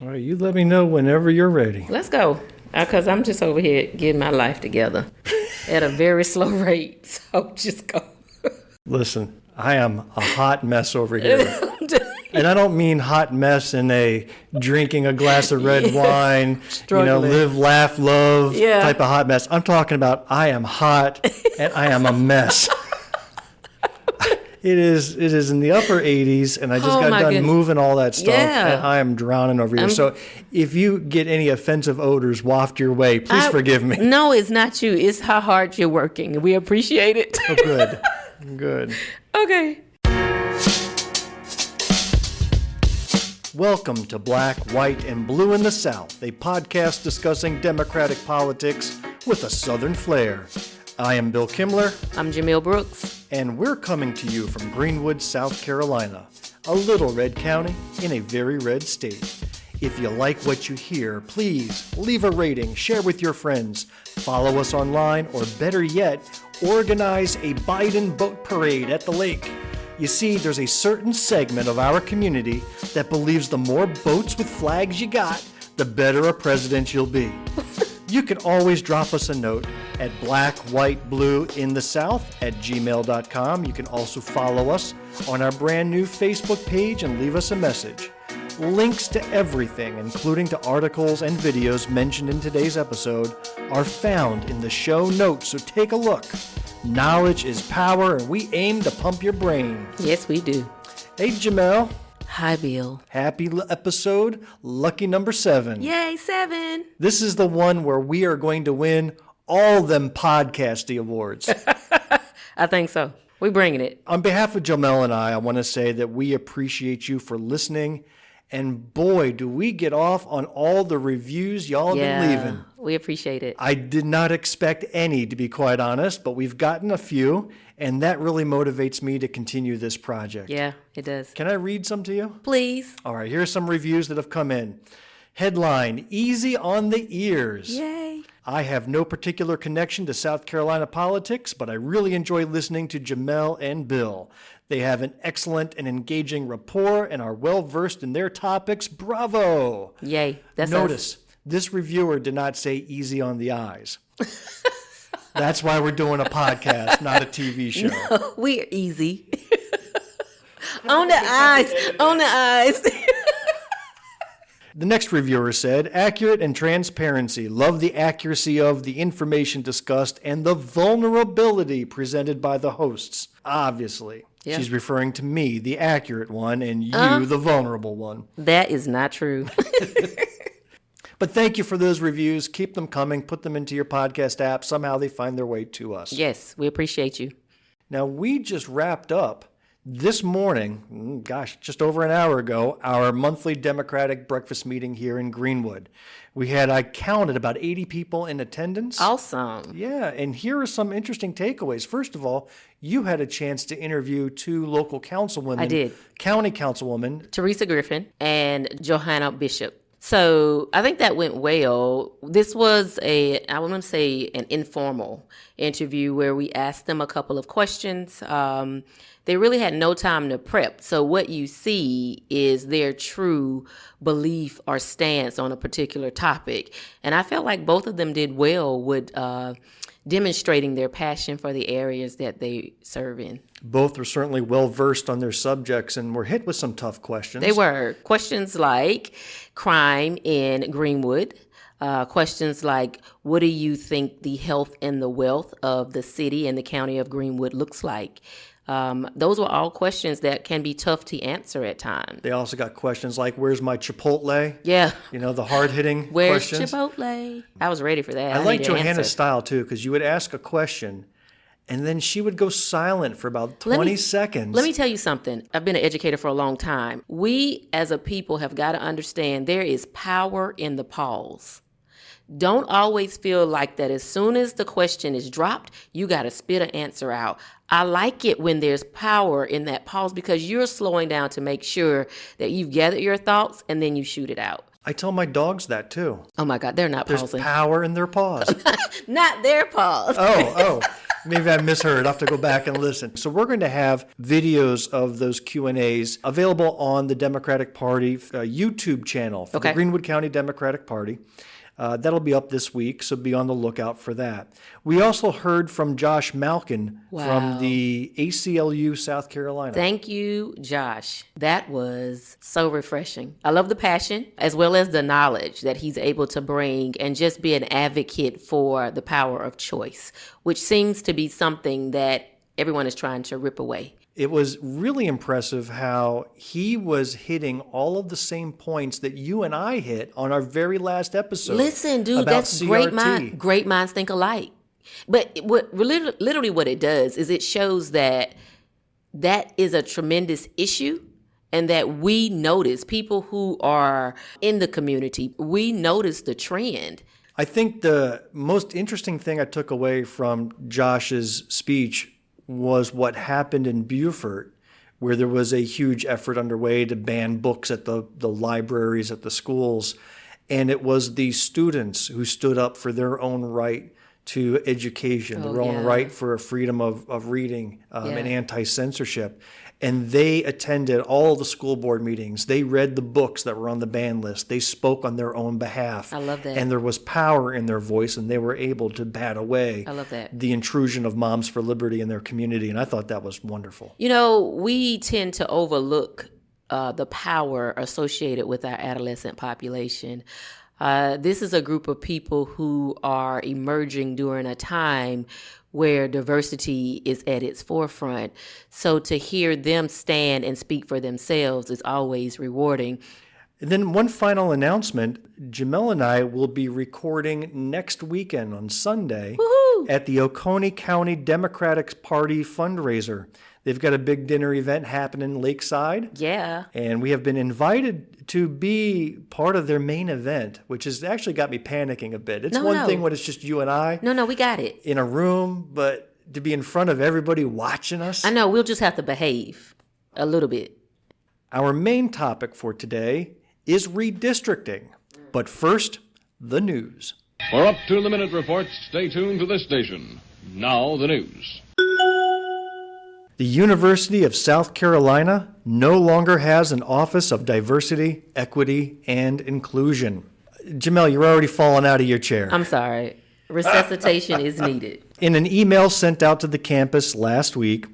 All right, you let me know whenever you're ready. Let's go. Because I'm just over here getting my life together at a very slow rate. So just go. Listen, I am a hot mess over here. And I don't mean hot mess in a drinking a glass of red wine, live, laugh, love type of hot mess. I'm talking about I am hot and I am a mess. It is in the upper 80s, and I just got done moving all that stuff, and I am drowning over here. So if you get any offensive odors waft your way, please forgive me. No, it's not you. It's how hard you're working. We appreciate it. Oh, good. Good. Okay. Welcome to Black, White, and Blue in the South, a podcast discussing Democratic politics with a Southern flair. I am Bill Kimler. I'm Jamil Brooks. And we're coming to you from Greenwood, South Carolina, a little red county in a very red state. If you like what you hear, please leave a rating, share with your friends, follow us online, or better yet, organize a Biden boat parade at the lake. You see, there's a certain segment of our community that believes the more boats with flags you got, the better a president you'll be. You can always drop us a note at blackwhiteblueinthesouth@gmail.com. You can also follow us on our brand new Facebook page and leave us a message. Links to everything, including to articles and videos mentioned in today's episode, are found in the show notes, so take a look. Knowledge is power, and we aim to pump your brain. Yes, we do. Hey, Jamel. Hi, Bill. Happy episode, lucky number 7. Yay, 7. This is the one where we are going to win all them podcasty awards. I think so. We're bringing it. On behalf of Jamel and I want to say that we appreciate you for listening. And boy, do we get off on all the reviews y'all have been leaving. We appreciate it. I did not expect any, to be quite honest, but we've gotten a few, and that really motivates me to continue this project. Yeah, it does. Can I read some to you? Please. All right, here's some reviews that have come in. Headline, easy on the ears. Yay. I have no particular connection to South Carolina politics, but I really enjoy listening to Jamel and Bill. They have an excellent and engaging rapport and are well-versed in their topics. Bravo! Yay. That's Notice, this reviewer did not say easy on the eyes. That's why we're doing a podcast, not a TV show. No, we're easy. On the eyes. On the eyes. The next reviewer said, accurate and transparency. Love the accuracy of the information discussed and the vulnerability presented by the hosts. Obviously. Yeah. She's referring to me, the accurate one, and you, the vulnerable one. That is not true. But thank you for those reviews. Keep them coming. Put them into your podcast app. Somehow they find their way to us. Yes, we appreciate you. Now, we just wrapped up this morning, just over an hour ago, our monthly Democratic breakfast meeting here in Greenwood. We had, I counted, about 80 people in attendance. Awesome. Yeah, and here are some interesting takeaways. First of all, you had a chance to interview 2 local councilwomen. I did. County councilwoman. Teresa Griffin and Johanna Bishop. So I think that went well. This was I want to say an informal interview where we asked them a couple of questions. They really had no time to prep. So what you see is their true belief or stance on a particular topic. And I felt like both of them did well with demonstrating their passion for the areas that they serve in. Both are certainly well-versed on their subjects and were hit with some tough questions. They were. Questions like crime in Greenwood. Questions like, what do you think the health and the wealth of the city and the county of Greenwood looks like? Those were all questions that can be tough to answer at times. They also got questions like, where's my Chipotle? Yeah. You know, the hard-hitting Where's questions. Chipotle? I was ready for that. I like Johanna's style, too, because you would ask a question, and then she would go silent for about 20 seconds. Let me tell you something. I've been an educator for a long time. We, as a people, have got to understand there is power in the pause. Don't always feel like that as soon as the question is dropped, you got to spit an answer out. I like it when there's power in that pause because you're slowing down to make sure that you've gathered your thoughts and then you shoot it out. I tell my dogs that too. Oh my God, they're not pausing. There's power in their paws. Not their paws. Oh. Maybe I misheard. I'll have to go back and listen. So we're going to have videos of those Q&As available on the Democratic Party YouTube channel for the Greenwood County Democratic Party. That'll be up this week, so be on the lookout for that. We also heard from Josh Malkin from the ACLU, South Carolina. Thank you, Josh. That was so refreshing. I love the passion as well as the knowledge that he's able to bring and just be an advocate for the power of choice, which seems to be something that everyone is trying to rip away. It was really impressive how he was hitting all of the same points that you and I hit on our very last episode. Listen, dude, that's CRT. great minds think alike. But literally what it does is it shows that is a tremendous issue and that we notice, people who are in the community, we notice the trend. I think the most interesting thing I took away from Josh's speech was what happened in Beaufort, where there was a huge effort underway to ban books at the libraries, at the schools. And it was the students who stood up for their own right to education, their own right for a freedom of reading and anti-censorship. And they attended all the school board meetings. They read the books that were on the ban list. They spoke on their own behalf. I love that. And there was power in their voice, and they were able to bat away the intrusion of Moms for Liberty in their community. And I thought that was wonderful. You know, we tend to overlook the power associated with our adolescent population. This is a group of people who are emerging during a time where diversity is at its forefront. So to hear them stand and speak for themselves is always rewarding. And then one final announcement, Jamel and I will be recording next weekend on Sunday at the Oconee County Democratic Party fundraiser. They've got a big dinner event happening Lakeside. Yeah. And we have been invited to be part of their main event, which has actually got me panicking a bit. It's one thing when it's just you and I. No, we got it. In a room, but to be in front of everybody watching us. I know, we'll just have to behave a little bit. Our main topic for today is redistricting. But first, the news. For up-to-the-minute reports, stay tuned to this station. Now the news. The University of South Carolina no longer has an Office of Diversity, Equity, and Inclusion. Jamel, you're already falling out of your chair. I'm sorry. Resuscitation is needed. In an email sent out to the campus last week,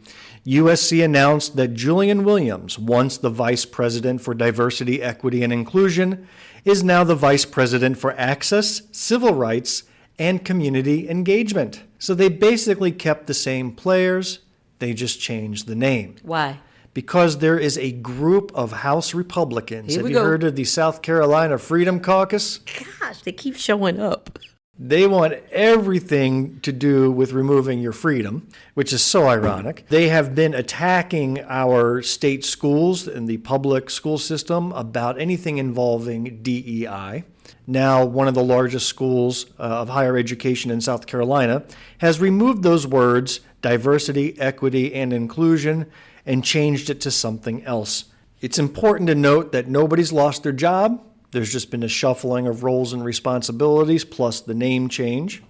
USC announced that Julian Williams, once the Vice President for Diversity, Equity, and Inclusion, is now the Vice President for Access, Civil Rights, and Community Engagement. So they basically kept the same players. They just changed the name. Why? Because there is a group of House Republicans. Have you heard of the South Carolina Freedom Caucus? Gosh, they keep showing up. They want everything to do with removing your freedom, which is so ironic. They have been attacking our state schools and the public school system about anything involving DEI. Now, one of the largest schools of higher education in South Carolina has removed those words, diversity, equity, and inclusion, and changed it to something else. It's important to note that nobody's lost their job. There's just been a shuffling of roles and responsibilities, plus the name change.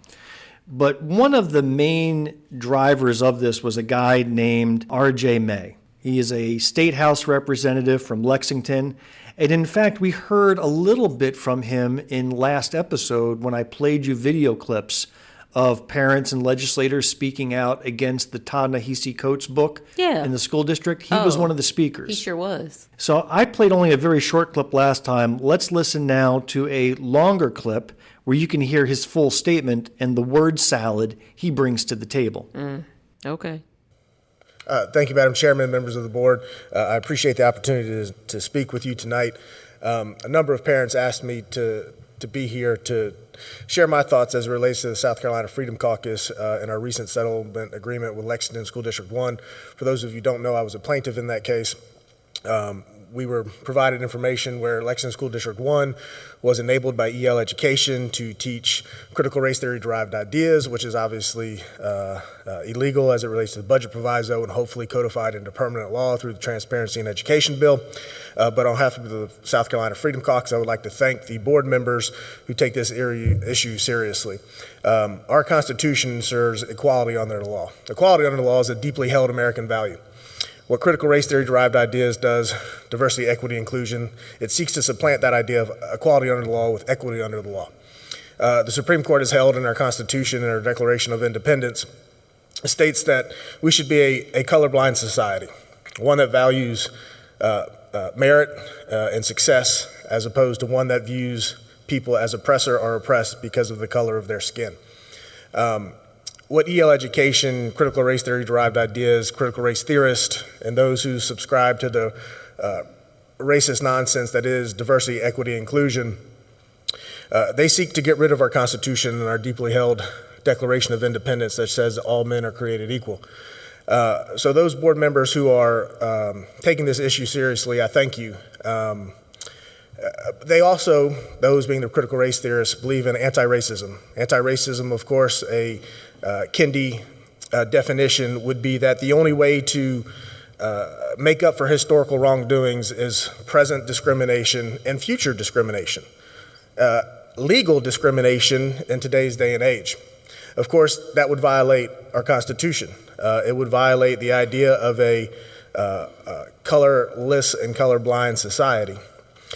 But one of the main drivers of this was a guy named R.J. May. He is a state house representative from Lexington. And in fact, we heard a little bit from him in last episode when I played you video clips of parents and legislators speaking out against the Ta-Nehisi Coates book in the school district. He was one of the speakers. He sure was. So I played only a very short clip last time. Let's listen now to a longer clip where you can hear his full statement and the word salad he brings to the table. Okay. Thank you, Madam Chairman, members of the board. I appreciate the opportunity to speak with you tonight. A number of parents asked me to be here to share my thoughts as it relates to the South Carolina Freedom Caucus and our recent settlement agreement with Lexington School District 1. For those of you who don't know, I was a plaintiff in that case. we were provided information where Lexington School District 1 was enabled by EL Education to teach critical race theory derived ideas, which is obviously illegal as it relates to the budget proviso and hopefully codified into permanent law through the Transparency in Education Bill. But on behalf of the South Carolina Freedom Caucus, I would like to thank the board members who take this issue seriously. Our Constitution serves equality under the law. Equality under the law is a deeply held American value. What critical race theory derived ideas does, diversity, equity, inclusion, it seeks to supplant that idea of equality under the law with equity under the law. The Supreme Court has held in our Constitution and our Declaration of Independence states that we should be a colorblind society, one that values merit and success as opposed to one that views people as oppressor or oppressed because of the color of their skin. What EL Education, critical race theory derived ideas, critical race theorists, and those who subscribe to the racist nonsense that is diversity, equity, inclusion, they seek to get rid of our Constitution and our deeply held Declaration of Independence that says all men are created equal. So those board members who are taking this issue seriously, I thank you. They also, those being the critical race theorists, believe in anti-racism. Anti-racism, of course, a Kendi definition would be that the only way to make up for historical wrongdoings is present discrimination and future discrimination. Legal discrimination in today's day and age. Of course, that would violate our Constitution. It would violate the idea of a colorless and colorblind society.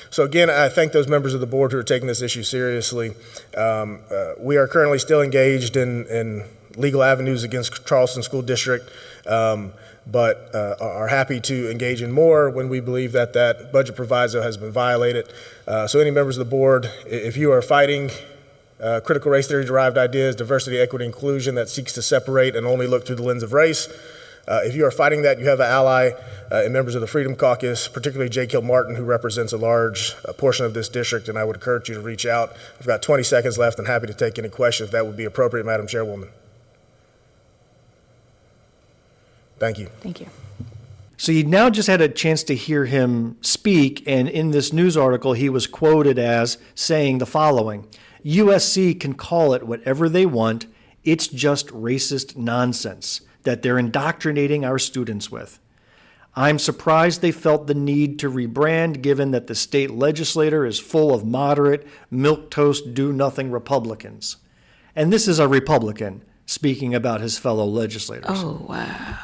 So again, I thank those members of the board who are taking this issue seriously. We are currently still engaged in legal avenues against Charleston School District, but are happy to engage in more when we believe that that budget proviso has been violated. So any members of the board, if you are fighting critical race theory derived ideas, diversity, equity, inclusion that seeks to separate and only look through the lens of race, if you are fighting that, you have an ally in members of the Freedom Caucus, particularly J. Kilmartin, who represents a large portion of this district, and I would encourage you to reach out. I've got 20 seconds left and happy to take any questions if that would be appropriate, Madam Chairwoman. Thank you. Thank you. So you now just had a chance to hear him speak, and in this news article, he was quoted as saying the following: USC can call it whatever they want, it's just racist nonsense that they're indoctrinating our students with. I'm surprised they felt the need to rebrand given that the state legislature is full of moderate, milquetoast, do-nothing Republicans. And this is a Republican speaking about his fellow legislators. Oh, wow.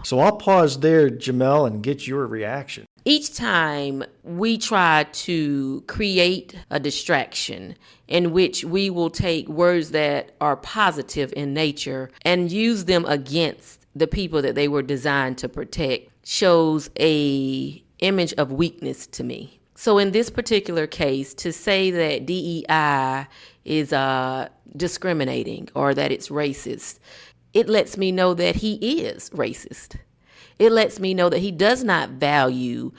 So I'll pause there, Jamel, and get your reaction. Each time we try to create a distraction in which we will take words that are positive in nature and use them against the people that they were designed to protect shows a image of weakness to me. So in this particular case, to say that DEI is discriminating or that it's racist, it lets me know that he is racist. It lets me know that he does not value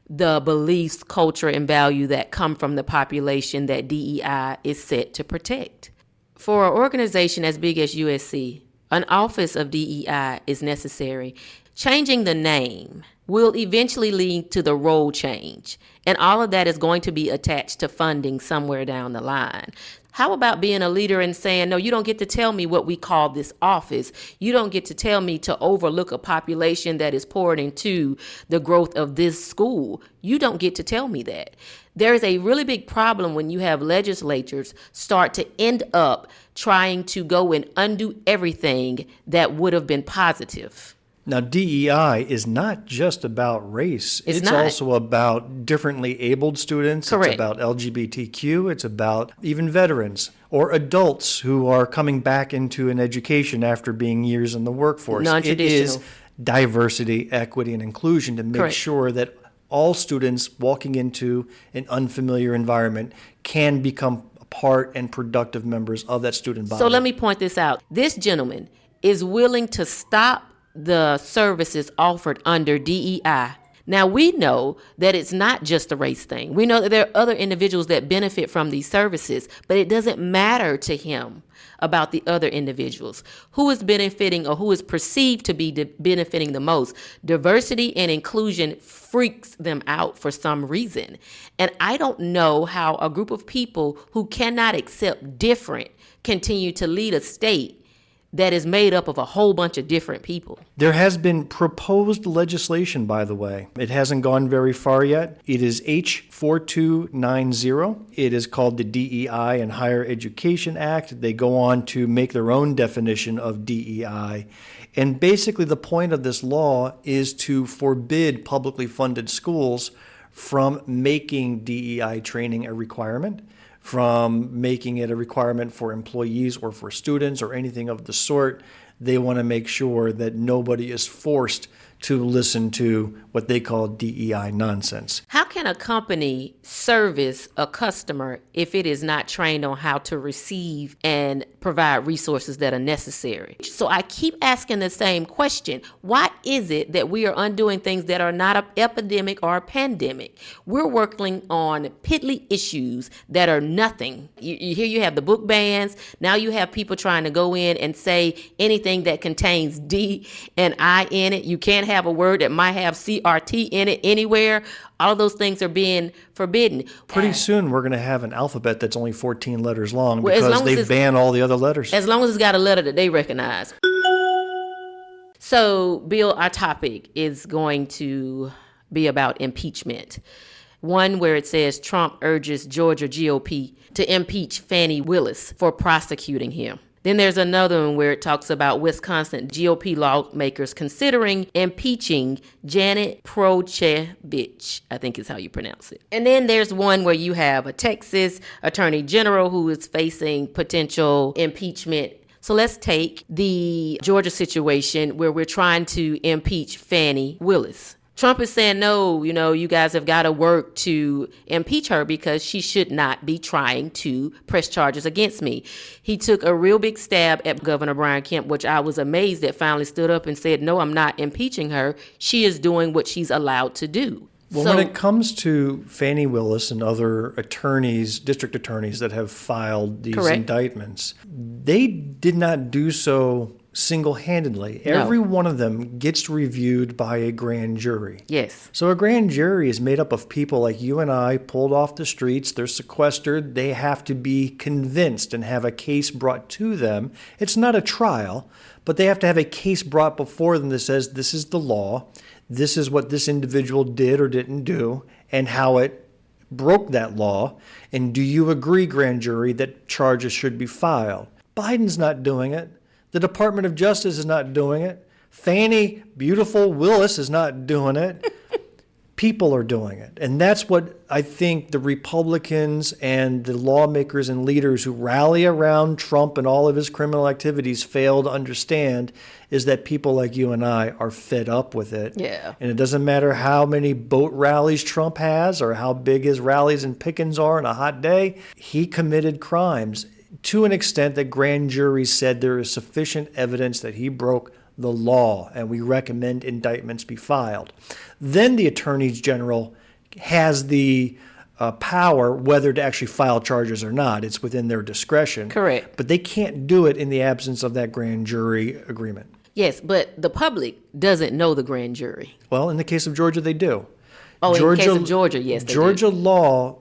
the beliefs, culture, and value that come from the population that DEI is set to protect. For an organization as big as USC, an office of DEI is necessary. Changing the name will eventually lead to the role change, and all of that is going to be attached to funding somewhere down the line. How about being a leader and saying, no, you don't get to tell me what we call this office. You don't get to tell me to overlook a population that is poured into the growth of this school. You don't get to tell me that. There is a really big problem when you have legislatures start to end up trying to go and undo everything that would have been positive. Now, DEI is not just about race. It's not. Also about differently abled students. Correct. It's about LGBTQ. It's about even veterans or adults who are coming back into an education after being years in the workforce. Non-traditional. It is diversity, equity, and inclusion to make Correct. sure that all students walking into an unfamiliar environment can become part and productive members of that student body. So let me point this out. This gentleman is willing to stop the services offered under DEI. Now, we know that it's not just a race thing. We know that there are other individuals that benefit from these services, but it doesn't matter to him about the other individuals. Who is benefiting or who is perceived to be benefiting the most? Diversity and inclusion freaks them out for some reason. And I don't know how a group of people who cannot accept different continue to lead a state that is made up of a whole bunch of different people. There has been proposed legislation, by the way. It hasn't gone very far yet. It is H4290. It is called the DEI and Higher Education Act. They go on to make their own definition of DEI. And basically the point of this law is to forbid publicly funded schools from making DEI training a requirement, from making it a requirement for employees or for students or anything of the sort. They want to make sure that nobody is forced to listen to what they call DEI nonsense. How can a company service a customer if it is not trained on how to receive and provide resources that are necessary? So I keep asking the same question. Why is it that we are undoing things that are not an epidemic or a pandemic? We're working on piddly issues that are nothing. Here you have the book bans. Now you have people trying to go in and say anything that contains D and I in it. You can't have a word that might have CRT in it anywhere. All of those things are being forbidden. Pretty soon we're going to have an alphabet that's only 14 letters long Well, because they ban all the other letters. As long as it's got a letter that they recognize. So, Bill, our topic is going to be about impeachment. One where it says Trump urges Georgia GOP to impeach Fani Willis for prosecuting him. Then there's another one where it talks about Wisconsin GOP lawmakers considering impeaching Janet Prochevich, I think is how you pronounce it. And then there's one where you have a Texas attorney general who is facing potential impeachment. So let's take the Georgia situation where we're trying to impeach Fani Willis. Trump is saying, no, you guys have got to work to impeach her because she should not be trying to press charges against me. He took a real big stab at Governor Brian Kemp, which I was amazed that finally stood up and said, no, I'm not impeaching her. She is doing what she's allowed to do. Well, when it comes to Fani Willis and other attorneys, district attorneys that have filed these indictments, they did not do so single-handedly. No. Every one of them gets reviewed by a grand jury. Yes. So a grand jury is made up of people like you and I, pulled off the streets. They're sequestered. They have to be convinced and have a case brought to them. It's not a trial, but they have to have a case brought before them that says this is the law, this is what this individual did or didn't do, and how it broke that law. And do you agree, grand jury, that charges should be filed? Biden's not doing it. The Department of Justice is not doing it. Fani Beautiful Willis is not doing it. People are doing it. And that's what I think the Republicans and the lawmakers and leaders who rally around Trump and all of his criminal activities fail to understand is that people like you and I are fed up with it. Yeah. And it doesn't matter how many boat rallies Trump has or how big his rallies in Pickens are on a hot day. He committed crimes to an extent that grand juries said there is sufficient evidence that he broke the law, and we recommend indictments be filed. Then the Attorney General has the power whether to actually file charges or not. It's within their discretion. Correct. But they can't do it in the absence of that grand jury agreement. Yes, but the public doesn't know the grand jury. Well, in the case of Georgia, they do. Oh, in the case of Georgia, yes, they Georgia do. law,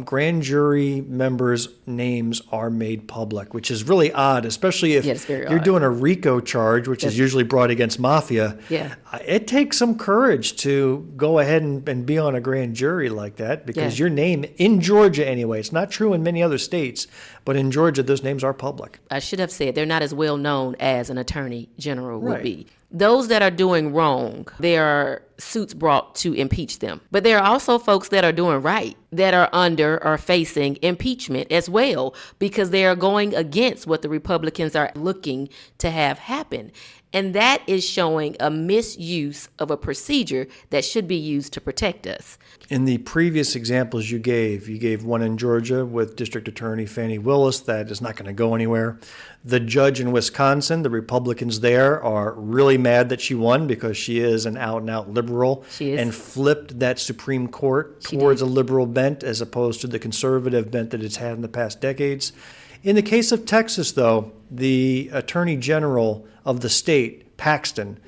grand jury members' names are made public, which is really odd, especially if it's very you're odd. doing a RICO charge, which is usually brought against mafia. Yeah. It takes some courage to go ahead and be on a grand jury like that because your name, in Georgia anyway, it's not true in many other states, but in Georgia, those names are public. I should have said they're not as well known as an attorney general would Right. be. Those that are doing wrong, there are suits brought to impeach them. But there are also folks that are doing right, that are under or facing impeachment as well, because they are going against what the Republicans are looking to have happen. And that is showing a misuse of a procedure that should be used to protect us. In the previous examples you gave one in Georgia with District Attorney Fani Willis that is not going to go anywhere. The judge in Wisconsin, the Republicans there are really mad that she won because she is an out-and-out liberal liberal She is. and flipped that Supreme Court towards a liberal bent as opposed to the conservative bent that it's had in the past decades. In the case of Texas, though, the Attorney General of the state, Paxton,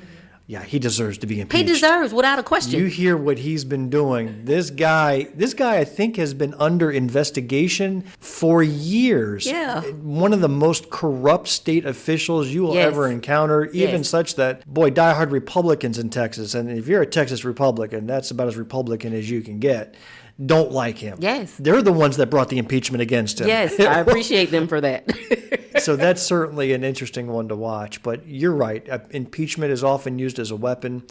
yeah, he deserves to be impeached. He deserves, without a question. You hear what he's been doing. This guy, I think, has been under investigation for years. Yeah. One of the most corrupt state officials you will Yes. ever encounter, even Yes. such that, boy, diehard Republicans in Texas, and if you're a Texas Republican, that's about as Republican as you can get, don't like him. Yes. They're the ones that brought the impeachment against him. Yes, I appreciate them for that. So that's certainly an interesting one to watch. But you're right. Impeachment is often used as a weapon.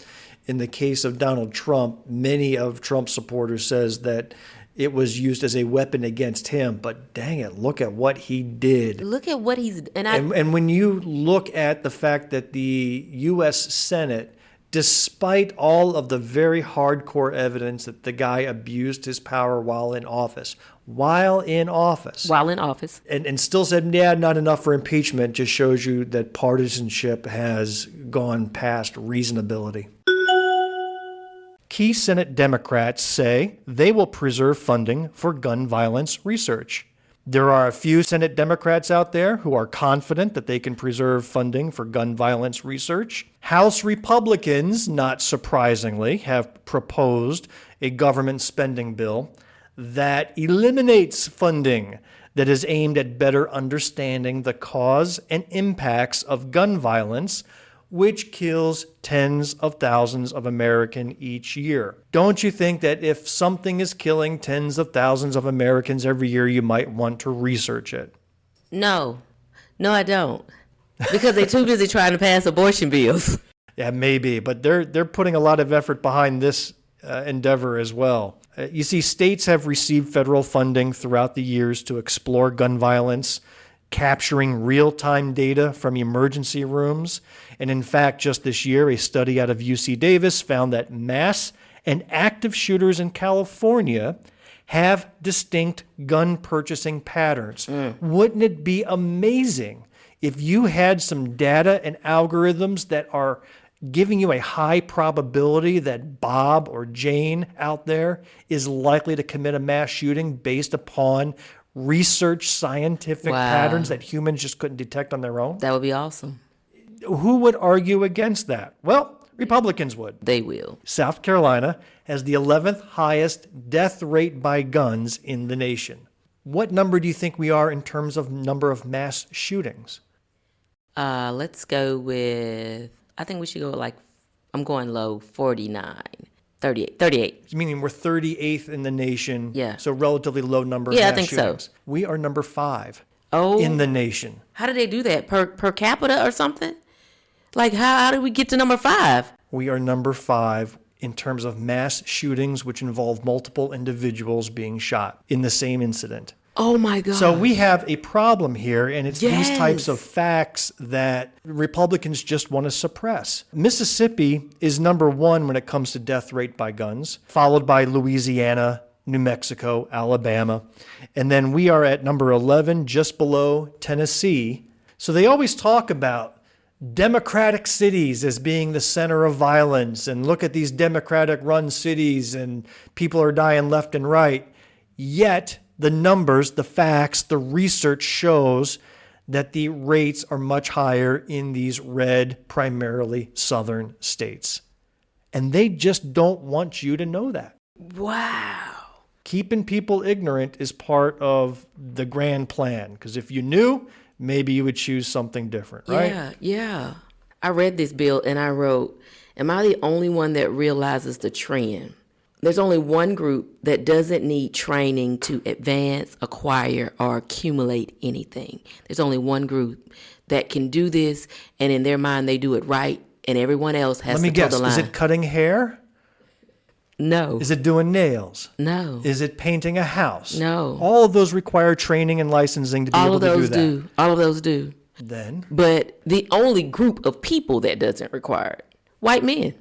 In the case of Donald Trump, many of Trump's supporters says that it was used as a weapon against him. But dang it, look at what he did. Look at what he's And when you look at the fact that the U.S. Senate, despite all of the very hardcore evidence that the guy abused his power while in office, and still said, yeah, not enough for impeachment, just shows you that partisanship has gone past reasonability. Key Senate Democrats say they will preserve funding for gun violence research. There are a few Senate Democrats out there who are confident that they can preserve funding for gun violence research. House Republicans, not surprisingly, have proposed a government spending bill that eliminates funding that is aimed at better understanding the cause and impacts of gun violence, which kills tens of thousands of Americans each year. Don't you think that if something is killing tens of thousands of Americans every year, you might want to research it? No, I don't. Because they're too busy trying to pass abortion bills. Yeah, maybe, but they're putting a lot of effort behind this endeavor as well. You see, states have received federal funding throughout the years to explore gun violence, capturing real-time data from emergency rooms. And in fact, just this year, a study out of UC Davis found that mass and active shooters in California have distinct gun purchasing patterns. Wouldn't it be amazing if you had some data and algorithms that are giving you a high probability that Bob or Jane out there is likely to commit a mass shooting based upon research scientific patterns that humans just couldn't detect on their own? That would be awesome. Who would argue against that? Well, Republicans would. They will. South Carolina has the 11th highest death rate by guns in the nation. What number do you think we are in terms of number of mass shootings? Let's go with, I think we should go with I'm going low, 49. 38. Meaning we're 38th in the nation. Yeah. So relatively low number of Yeah, I mass think so. shootings. We are number 5 Oh. in the nation. How do they do that? Per capita or something? How did we get to number 5? We are number 5 in terms of mass shootings which involve multiple individuals being shot in the same incident. Oh my God. So we have a problem here, and it's these types Yes. of facts that Republicans just want to suppress. Mississippi is number 1 when it comes to death rate by guns, followed by Louisiana, New Mexico, Alabama. And then we are at number 11, just below Tennessee. So they always talk about democratic cities as being the center of violence, and look at these democratic-run cities, and people are dying left and right. Yet the numbers, the facts, the research shows that the rates are much higher in these red, primarily southern states. And they just don't want you to know that. Wow. Keeping people ignorant is part of the grand plan, because if you knew, maybe you would choose something different, right? Yeah. I read this bill and I wrote, am I the only one that realizes the trend? There's only one group that doesn't need training to advance, acquire, or accumulate anything. There's only one group that can do this, and in their mind, they do it right, and everyone else has to toe the line. Is it cutting hair? No. Is it doing nails? No. Is it painting a house? No. All of those require training and licensing to be able to do that. All of those do. Then? But the only group of people that doesn't require it, white men.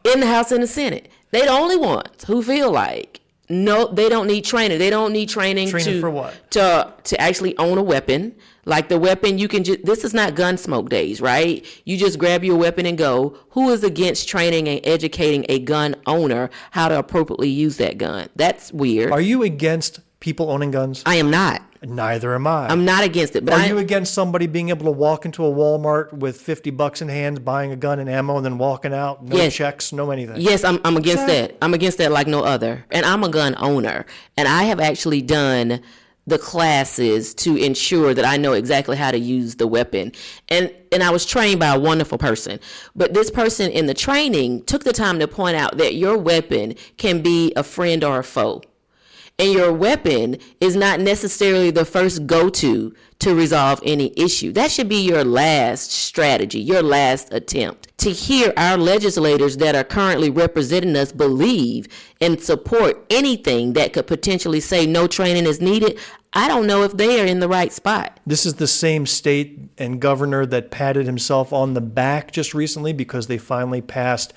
In the House and the Senate. They the only ones who feel like No, they don't need training. They don't need training Training for what? To actually own a weapon. Like the weapon, you can just, this is not gun smoke days, right? You just grab your weapon and go. Who is against training and educating a gun owner how to appropriately use that gun? That's weird. Are you against people owning guns? I am not. Neither am I. I'm not against it. But Are you against somebody being able to walk into a Walmart with $50 in hand, buying a gun and ammo, and then walking out? No Yes. checks, no anything. Yes, I'm against that. I'm against that like no other. And I'm a gun owner. And I have actually done the classes to ensure that I know exactly how to use the weapon. And I was trained by a wonderful person. But this person in the training took the time to point out that your weapon can be a friend or a foe. And your weapon is not necessarily the first go-to to resolve any issue. That should be your last strategy, your last attempt. To hear our legislators that are currently representing us believe and support anything that could potentially say no training is needed, I don't know if they are in the right spot. This is the same state and governor that patted himself on the back just recently because they finally passed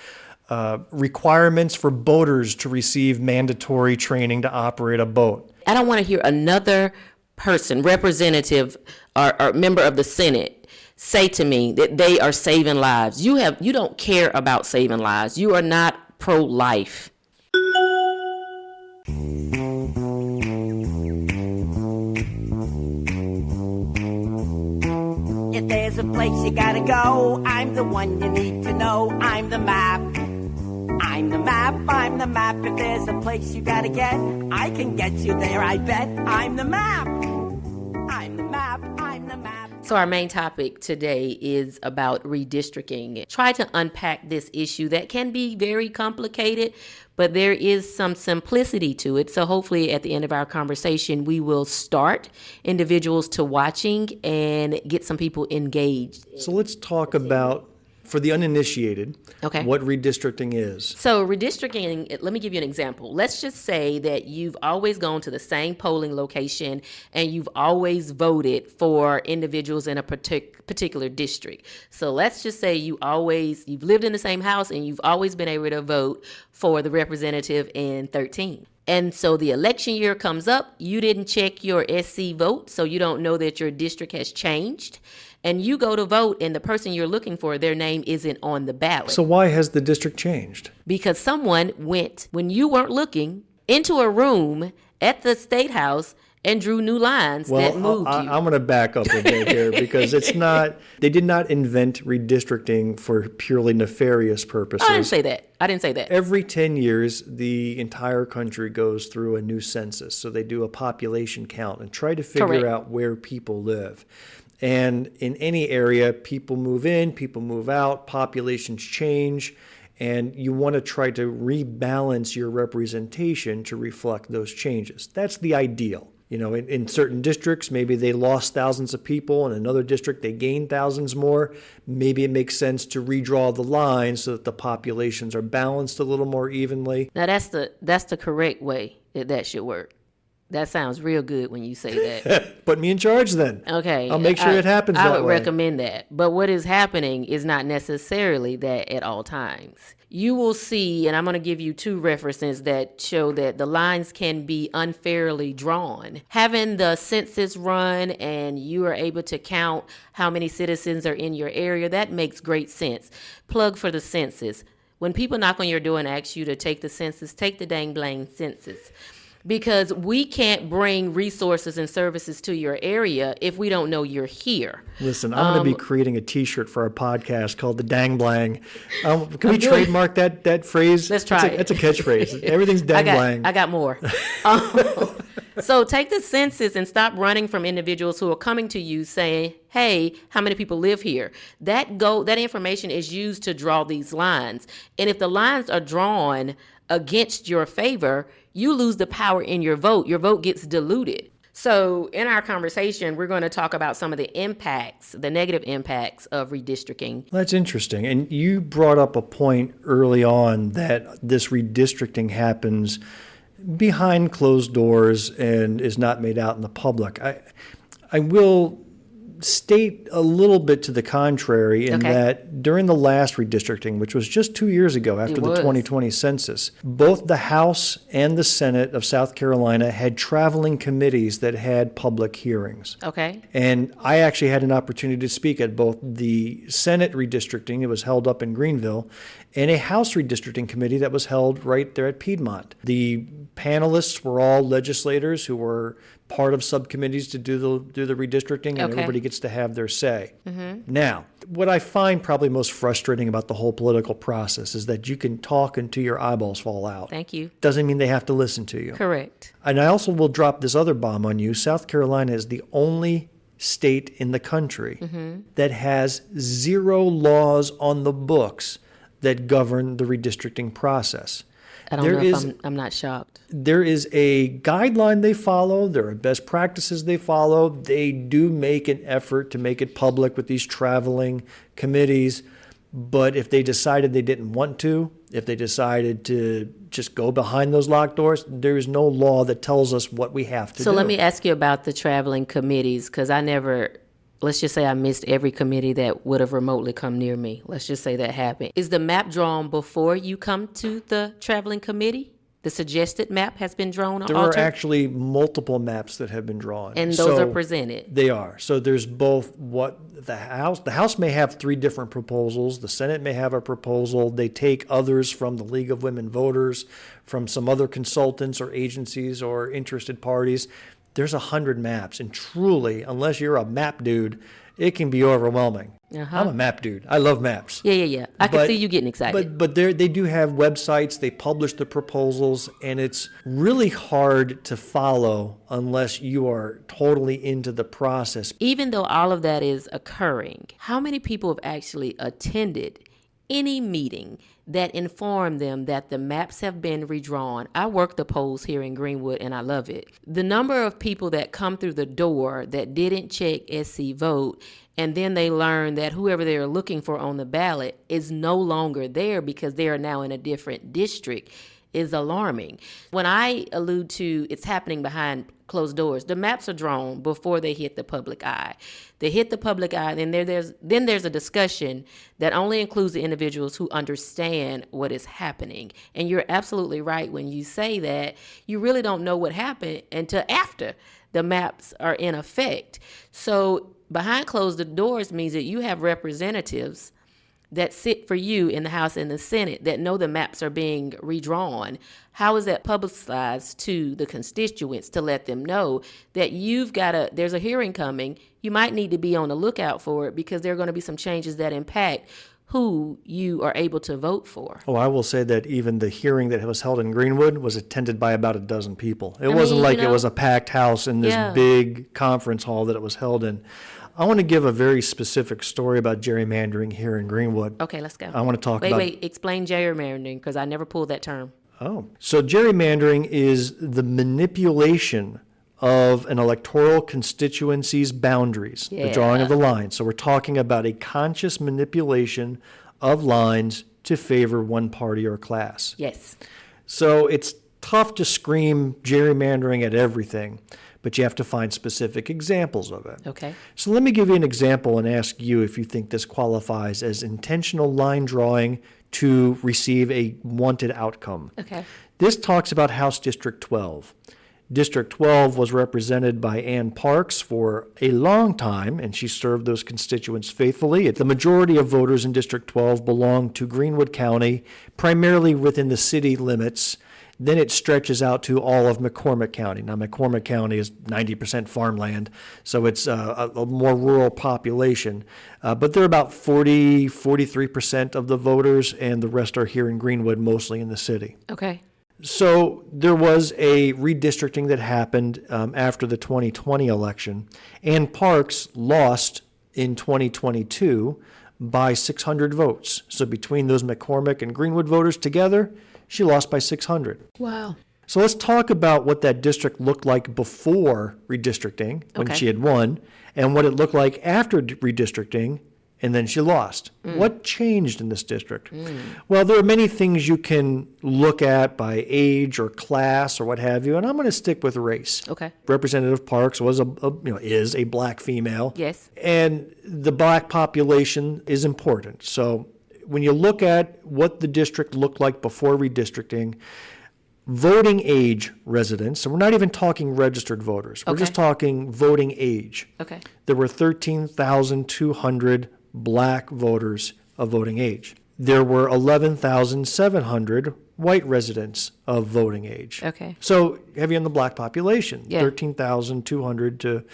requirements for boaters to receive mandatory training to operate a boat. I don't want to hear another person, representative or member of the Senate, say to me that they are saving lives. You don't care about saving lives. You are not pro-life. If there's a place you gotta go, I'm the one you need to know. I'm the map. I'm the map, I'm the map. If there's a place you gotta get, I can get you there, I bet. I'm the map. I'm the map, I'm the map. So our main topic today is about redistricting. Try to unpack this issue that can be very complicated, but there is some simplicity to it. So hopefully at the end of our conversation, we will start individuals to watching and get some people engaged. So let's talk about, for the uninitiated, Okay. what redistricting is. So redistricting, let me give you an example. Let's just say that you've always gone to the same polling location and you've always voted for individuals in a particular district. So let's just say you've lived in the same house and you've always been able to vote for the representative in 13. And so the election year comes up, you didn't check your SC vote, so you don't know that your district has changed. And you go to vote, and the person you're looking for, their name isn't on the ballot. So why has the district changed? Because someone went, when you weren't looking, into a room at the State House and drew new lines that moved you. I'm going to back up a bit here because it's not, they did not invent redistricting for purely nefarious purposes. I didn't say that. Every 10 years, the entire country goes through a new census. So they do a population count and try to figure Correct. out where people live. And in any area, people move in, people move out, populations change, and you want to try to rebalance your representation to reflect those changes. That's the ideal. You know, in certain districts, maybe they lost thousands of people. In another district, they gained thousands more. Maybe it makes sense to redraw the lines so that the populations are balanced a little more evenly. Now that's the correct way that should work. That sounds real good when you say that. Put me in charge then. Okay. I'll make sure it happens that way. I would recommend that. But what is happening is not necessarily that at all times. You will see, and I'm going to give you two references that show that the lines can be unfairly drawn. Having the census run and you are able to count how many citizens are in your area, that makes great sense. Plug for the census. When people knock on your door and ask you to take the census, take the dang blang census. Because we can't bring resources and services to your area if we don't know you're here. Listen, I'm going to be creating a T-shirt for our podcast called the Dang Blang. Can we trademark that phrase? Let's try it. That's a catchphrase. Everything's Dang Blang. I got more. So take the census and stop running from individuals who are coming to you saying, hey, how many people live here? That information is used to draw these lines. And if the lines are drawn against your favor, you lose the power in your vote. Your vote gets diluted. So in our conversation, we're going to talk about some of the impacts, the negative impacts of redistricting. That's interesting. And you brought up a point early on that this redistricting happens behind closed doors and is not made out in the public. I will state a little bit to the contrary in Okay. that during the last redistricting, which was just 2 years ago after It the was. 2020 census, both the House and the Senate of South Carolina had traveling committees that had public hearings. Okay. And I actually had an opportunity to speak at both the Senate redistricting, it was held up in Greenville, and a House redistricting committee that was held right there at Piedmont. The panelists were all legislators who were part of subcommittees to do the redistricting, and Okay. everybody gets to have their say. Now, what I find probably most frustrating about the whole political process is that you can talk until your eyeballs fall out. Thank you. Doesn't mean they have to listen to you. Correct. And I also will drop this other bomb on you. South Carolina is the only state in the country that has 0 laws on the books that govern the redistricting process. I don't There know if is- I'm not shocked. There is a guideline they follow. There are best practices they follow. They do make an effort to make it public with these traveling committees. But if they decided they didn't want to, if they decided to just go behind those locked doors, there is no law that tells us what we have to do. So let me ask you about the traveling committees, because let's just say I missed every committee that would have remotely come near me. Let's just say that happened. Is the map drawn before you come to the traveling committee? The suggested map has been drawn or There are altered? actually multiple maps that have been drawn. And those are So presented? They are. So there's both what the House may have 3 different proposals. The Senate may have a proposal. They take others from the League of Women Voters, from some other consultants or agencies or interested parties. There's 100 maps. And truly, unless you're a map dude, it can be overwhelming. I'm a map dude. I love maps. Yeah. I can But- see you getting excited. But they do have websites. They publish the proposals, and it's really hard to follow unless you are totally into the process. Even though all of that is occurring, how many people have actually attended any meeting that informed them that the maps have been redrawn? I work the polls here in Greenwood and I love it. The number of people that come through the door that didn't check SC vote, and then they learn that whoever they're looking for on the ballot is no longer there because they are now in a different district, is alarming. When I allude to it's happening behind closed doors, the maps are drawn before they hit the public eye. They hit the public eye, and then there's a discussion that only includes the individuals who understand what is happening. And you're absolutely right when you say that you really don't know what happened until after the maps are in effect. So behind closed doors means that you have representatives that sit for you in the House and the Senate that know the maps are being redrawn. How is that publicized to the constituents to let them know that there's a hearing coming, you might need to be on the lookout for it because there are going to be some changes that impact who you are able to vote for? Oh, I will say that even the hearing that was held in Greenwood was attended by about a dozen people. It wasn't like it was a packed house in this big conference hall that it was held in. I want to give a very specific story about gerrymandering here in Greenwood. Okay, let's go. I want to talk about... Wait, explain gerrymandering because I never pulled that term. Oh, so gerrymandering is the manipulation of an electoral constituency's boundaries, the drawing of the lines. So we're talking about a conscious manipulation of lines to favor one party or class. Yes. So it's tough to scream gerrymandering at everything, but you have to find specific examples of it. Okay. So let me give you an example and ask you if you think this qualifies as intentional line drawing to receive a wanted outcome. Okay. This talks about House District 12. District 12 was represented by Ann Parks for a long time, and she served those constituents faithfully. The majority of voters in District 12 belong to Greenwood County, primarily within the city limits. Then it stretches out to all of McCormick County. Now, McCormick County is 90% farmland, so it's a more rural population. But they're about 43% of the voters, and the rest are here in Greenwood, mostly in the city. Okay. So there was a redistricting that happened after the 2020 election, and Parks lost in 2022 by 600 votes. So between those McCormick and Greenwood voters together, she lost by 600. Wow. So let's talk about what that district looked like before redistricting, when Okay. she had won, and what it looked like after redistricting and then she lost. What changed in this district? Well, there are many things you can look at by age or class or what have you, and I'm going to stick with race. Okay. Representative Parks was is a black female. Yes. And the black population is important. So when you look at what the district looked like before redistricting, voting age residents, so we're not even talking registered voters. We're just talking voting age. Okay. There were 13,200 black voters of voting age. There were 11,700 white residents of voting age. Okay. So heavy on the black population, Yeah. 13,200 to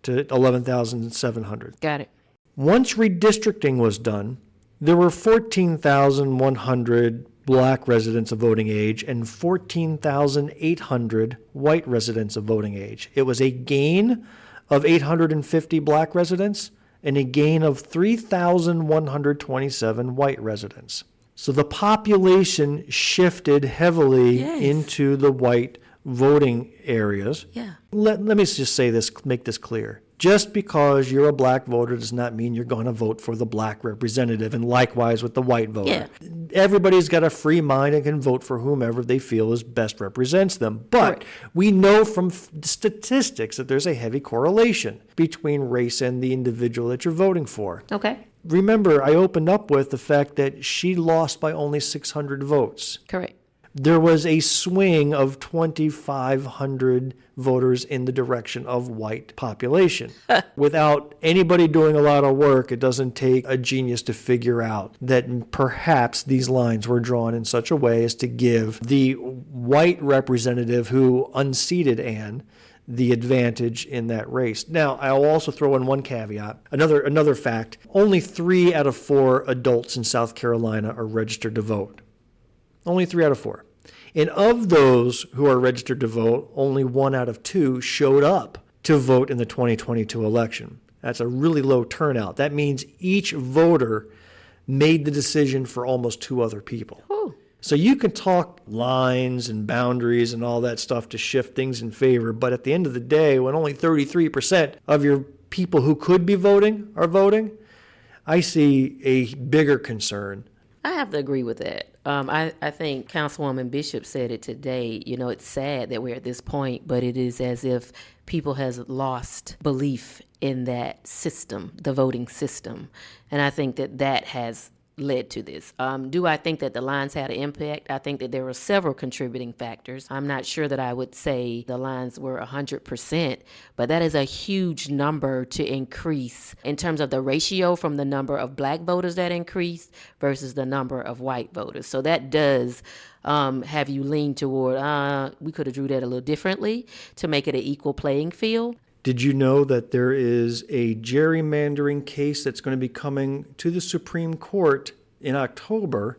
11,700. Got it. Once redistricting was done, there were 14,100 black residents of voting age and 14,800 white residents of voting age. It was a gain of 850 black residents and a gain of 3,127 white residents. So the population shifted heavily into the white voting areas. Yeah. Let me just say this, make this clear. Just because you're a black voter does not mean you're going to vote for the black representative, and likewise with the white voter. Yeah. Everybody's got a free mind and can vote for whomever they feel is best represents them. But we know from statistics that there's a heavy correlation between race and the individual that you're voting for. Okay. Remember, I opened up with the fact that she lost by only 600 votes. Correct. There was a swing of 2,500 voters in the direction of white population. Without anybody doing a lot of work, it doesn't take a genius to figure out that perhaps these lines were drawn in such a way as to give the white representative who unseated Ann the advantage in that race. Now, I'll also throw in one caveat. Another fact, only 3 out of 4 adults in South Carolina are registered to vote. Only 3 out of 4. And of those who are registered to vote, only 1 out of 2 showed up to vote in the 2022 election. That's a really low turnout. That means each voter made the decision for almost 2 other people. Ooh. So you can talk lines and boundaries and all that stuff to shift things in favor, but at the end of the day, when only 33% of your people who could be voting are voting, I see a bigger concern. I have to agree with that. I think Councilwoman Bishop said it today. You know, it's sad that we're at this point, but it is as if people has lost belief in that system, the voting system. And I think that has led to this. Do I think that the lines had an impact? I think that there were several contributing factors. I'm not sure that I would say the lines were 100%, but that is a huge number to increase in terms of the ratio from the number of black voters that increased versus the number of white voters. So that does have you lean toward, we could have drew that a little differently to make it an equal playing field. Did you know that there is a gerrymandering case that's going to be coming to the Supreme Court in October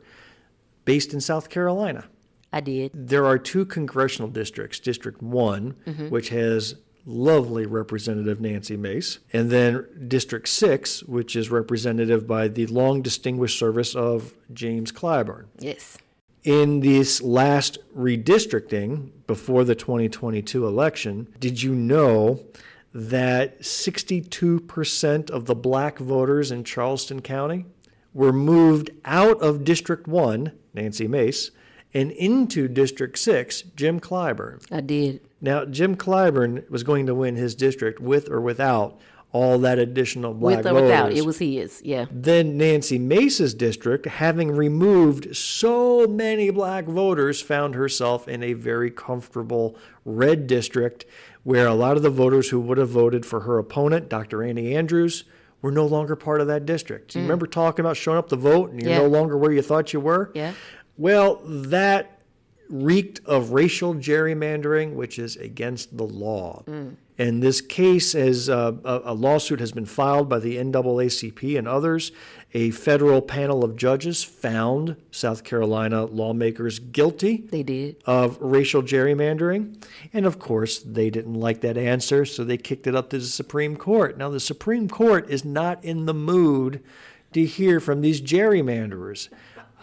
based in South Carolina? I did. There are 2 congressional districts, District 1, which has lovely Representative Nancy Mace, and then District 6, which is representative by the long distinguished service of James Clyburn. Yes. In this last redistricting before the 2022 election, did you know that 62% of the black voters in Charleston County were moved out of District 1, Nancy Mace, and into District 6, Jim Clyburn? I did. Now, Jim Clyburn was going to win his district with or without all that additional black voters. With or without, it was his, yeah. Then Nancy Mace's district, having removed so many black voters, found herself in a very comfortable red district where a lot of the voters who would have voted for her opponent, Dr. Annie Andrews, were no longer part of that district. You remember talking about showing up to vote and you're no longer where you thought you were? Yeah. Well, that reeked of racial gerrymandering, which is against the law. And this case has a lawsuit has been filed by the NAACP and others. A federal panel of judges found South Carolina lawmakers guilty. They did. Of racial gerrymandering. And of course, they didn't like that answer, so they kicked it up to the Supreme Court. Now, the Supreme Court is not in the mood to hear from these gerrymanderers.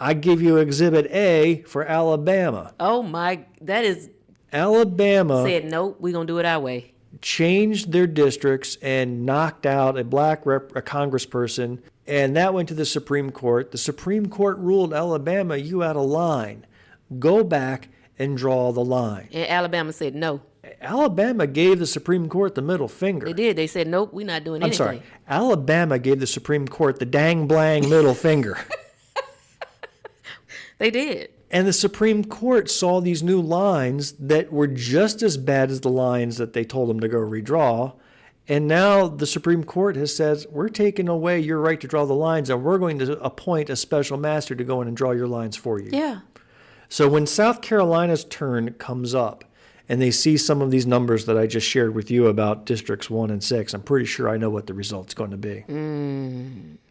I give you Exhibit A for Alabama. Oh my, that is. Alabama Said, nope, we're going to do it our way. changed their districts and knocked out a black a congressperson And that went to the Supreme Court. The Supreme Court ruled, Alabama, you out of line. Go back and draw the line. And Alabama said no. Alabama gave the Supreme Court the middle finger. They did. They said, nope, we're not doing anything. I'm sorry. Alabama gave the Supreme Court the dang blang middle finger. They did. And the Supreme Court saw these new lines that were just as bad as the lines that they told them to go redraw. And now the Supreme Court has said, we're taking away your right to draw the lines, and we're going to appoint a special master to go in and draw your lines for you. Yeah. So when South Carolina's turn comes up, and they see some of these numbers that I just shared with you about districts 1 and 6, I'm pretty sure I know what the result's going to be.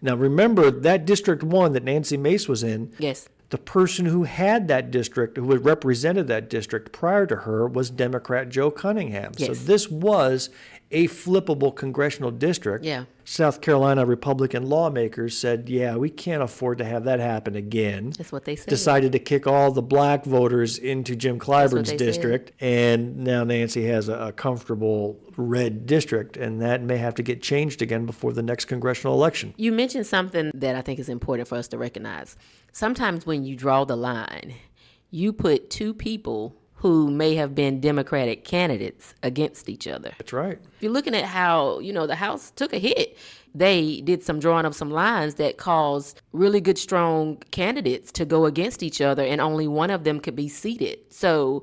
Now, remember, that District 1 that Nancy Mace was in, Yes. the person who had that district, who had represented that district prior to her, was Democrat Joe Cunningham. Yes. So this was a flippable congressional district. Yeah. South Carolina Republican lawmakers said, yeah, we can't afford to have that happen again. That's what they said. Decided to kick all the black voters into Jim Clyburn's they district. And now Nancy has a comfortable red district, and that may have to get changed again before the next congressional election. You mentioned something that I think is important for us to recognize. Sometimes when you draw the line, you put two people who may have been Democratic candidates against each other. That's right. If you're looking at how, the House took a hit, they did some drawing of some lines that caused really good, strong candidates to go against each other, and only one of them could be seated. So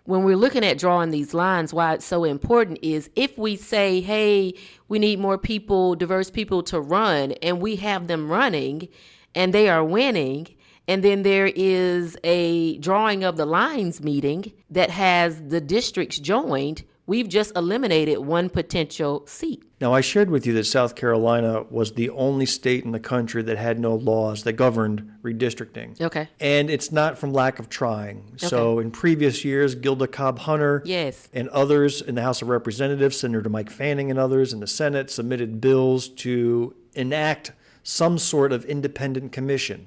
when we're looking at drawing these lines, why it's so important is if we say, hey, we need more people, diverse people to run, and we have them running and they are winning, and then there is a drawing of the lines meeting that has the districts joined, we've just eliminated one potential seat. Now, I shared with you that South Carolina was the only state in the country that had no laws that governed redistricting. Okay. And it's not from lack of trying. So in previous years, Gilda Cobb Hunter Yes. and others in the House of Representatives, Senator Mike Fanning and others in the Senate, submitted bills to enact some sort of independent commission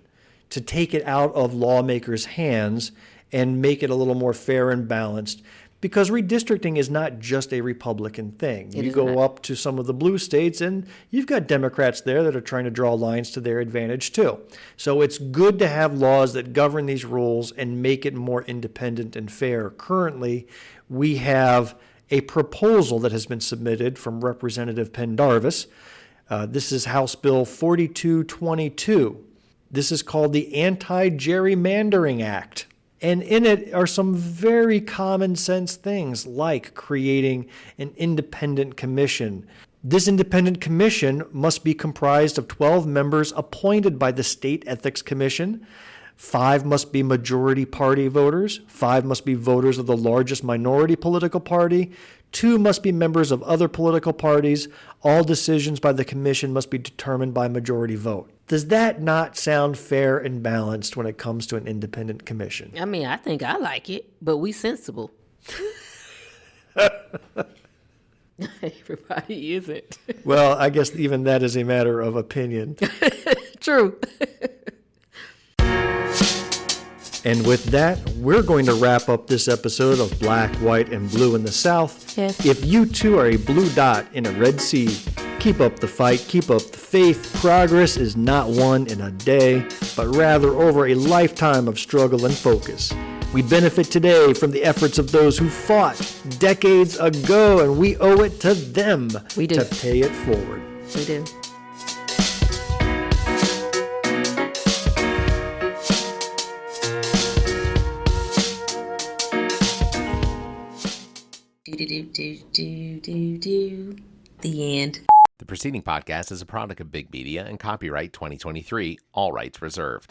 to take it out of lawmakers' hands and make it a little more fair and balanced. Because redistricting is not just a Republican thing. You go up to some of the blue states, and you've got Democrats there that are trying to draw lines to their advantage too. So it's good to have laws that govern these rules and make it more independent and fair. Currently, we have a proposal that has been submitted from Representative Pendarvis. This is House Bill 4222. This is called the Anti-Gerrymandering Act. And in it are some very common sense things like creating an independent commission. This independent commission must be comprised of 12 members appointed by the State Ethics Commission. 5 must be majority party voters. 5 must be voters of the largest minority political party. 2 must be members of other political parties. All decisions by the commission must be determined by majority vote. Does that not sound fair and balanced when it comes to an independent commission? I mean, I think I like it, but we sensible. Everybody isn't. Well, I guess even that is a matter of opinion. True. And with that, we're going to wrap up this episode of Black, White, and Blue in the South. Yes. If you too are a blue dot in a red sea, keep up the fight, keep up the faith. Progress is not won in a day, but rather over a lifetime of struggle and focus. We benefit today from the efforts of those who fought decades ago, and we owe it to them We do. to pay it forward. We do. The end. The preceding podcast is a product of Big Media and copyright 2023, all rights reserved.